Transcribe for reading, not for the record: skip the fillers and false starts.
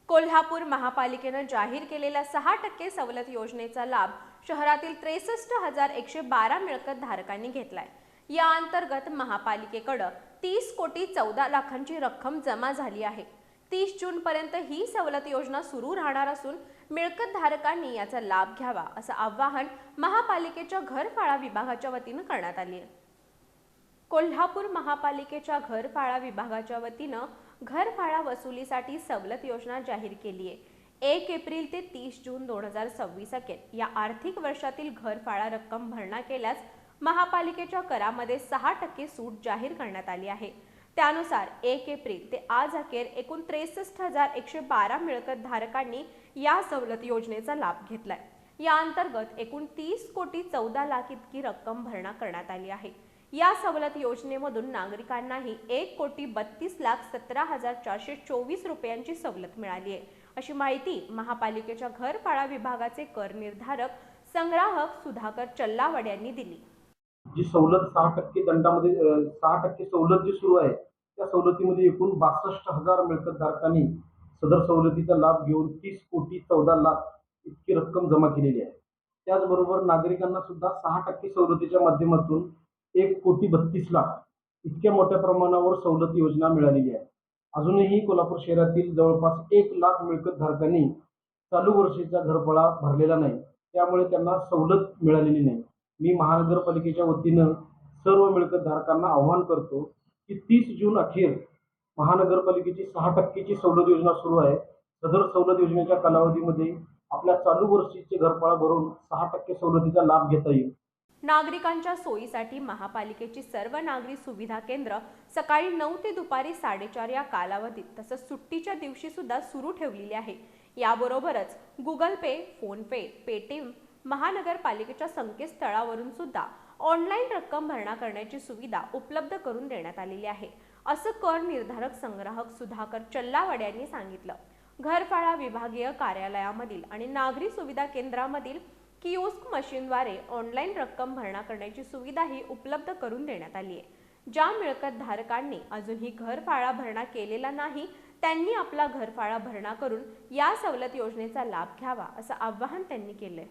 कोल्हापूर महापालिकेने जाहीर केलेल्या 6% सवलत योजनेचा लाभ शहरातील 63,112 मिळकत धारकांनी घेतलाय। या अंतर्गत महापालिकेकडे 30,14,00,000ची रक्कम जमा झाली आहे। 30 जून पर्यंत ही सवलत योजना सुरू राहणार असून मिळकत धारकांनी याचा लाभ घ्यावा असं आवाहन महापालिकेच्या घरफाळा विभागाच्या वतीने करण्यात आले आहे। कोल्हापूर महापालिकेच्या घरफाळा विभागाच्या वतीने घरफाळा वसुलीसाठी सवलत योजना जाहीर केली आहे। 1 एप्रिल ते 30 जून 2026 अखेर या आर्थिक वर्षातील घरफाळा रक्कम भरणा केल्यास महापालिकेच्या करामध्ये 6% सूट जाहीर करण्यात आली आहे। त्यानुसार 1 एप्रिल ते आज अखेर एकूण 63,112 मिळकत धारकांनी या सवलत योजनेचा लाभ घेतलाय। या अंतर्गत एकूण 30,14,00,000 इतकी रक्कम भरणा करण्यात आली आहे। या सवलत योजनेमधून नागरिकांनाही 1,32,17,424 रुपयांची सवलत मिळाली आहे, अशी माहिती महापालिकेच्या घरफाळा विभागाचे कर निर्धारक संग्राहक सुधाकर चल्लावड यांनी दिली। जी सवलत 6% दंडामध्ये 6% सवलत जी सुरू आहे त्या सवलतीमध्ये एकूण 62,000 मिळकत धारकांनी सदर सवलतीचा लाभ घेऊन 30,14,00,000 इतकी रक्कम जमा केलेली आहे। त्याचबरोबर नागरिकांना सुद्धा 6% सवलतीच्या माध्यमातून 1,32,00,000 इतक्या मोठ्या प्रमाणावर सवलत योजना मिळालेली आहे। अजूनही कोल्हापूर शहरातील जवळपास 1,00,000 मिळकत धारकांनी चालू वर्षाचा घरफाळा भरलेला नाही, त्यामुळे त्यांना सवलत मिळालेली नाही। मी महानगरपालिकेच्या वतीनं सर्व मिळकत धारकांना आवाहन करतो की 30 जून अखेर महानगरपालिकेची 6%ची सवलत योजना सुरू आहे। सदर सवलत योजनेच्या कालावधीमध्ये आपल्या चालू वर्षीचे घरफाळा भरून 6% सवलतीचा लाभ घेता येईल। नागरिकांच्या सोयीसाठी महापालिकेची सर्व नागरी सुविधा केंद्र सकाळी 9 ते दुपारी 4:30 या कालावधीत तसंच सुट्टीच्या दिवशी सुद्धा सुरू ठेवलेली आहे। याबरोबरच गुगल पे, फोन पे, पेटीएम, महानगरपालिकेच्या संकेतस्थळावरून सुद्धा ऑनलाईन रक्कम भरणा करण्याची सुविधा उपलब्ध करून देण्यात आलेली आहे, असं कर निर्धारक संग्राहक सुधाकर चल्लावड यांनी सांगितलं। घरफाळा विभागीय कार्यालयामधील आणि नागरी सुविधा केंद्रामधील किओस्क मशीनद्वारे ऑनलाईन रक्कम भरणा करण्याची सुविधाही उपलब्ध करून देण्यात आली आहे। ज्या मिळकत धारकांनी अजूनही घरफाळा भरणा केलेला नाही त्यांनी आपला घरफाळा भरणा करून या सवलत योजनेचा लाभ घ्यावा असं आवाहन त्यांनी केलंय।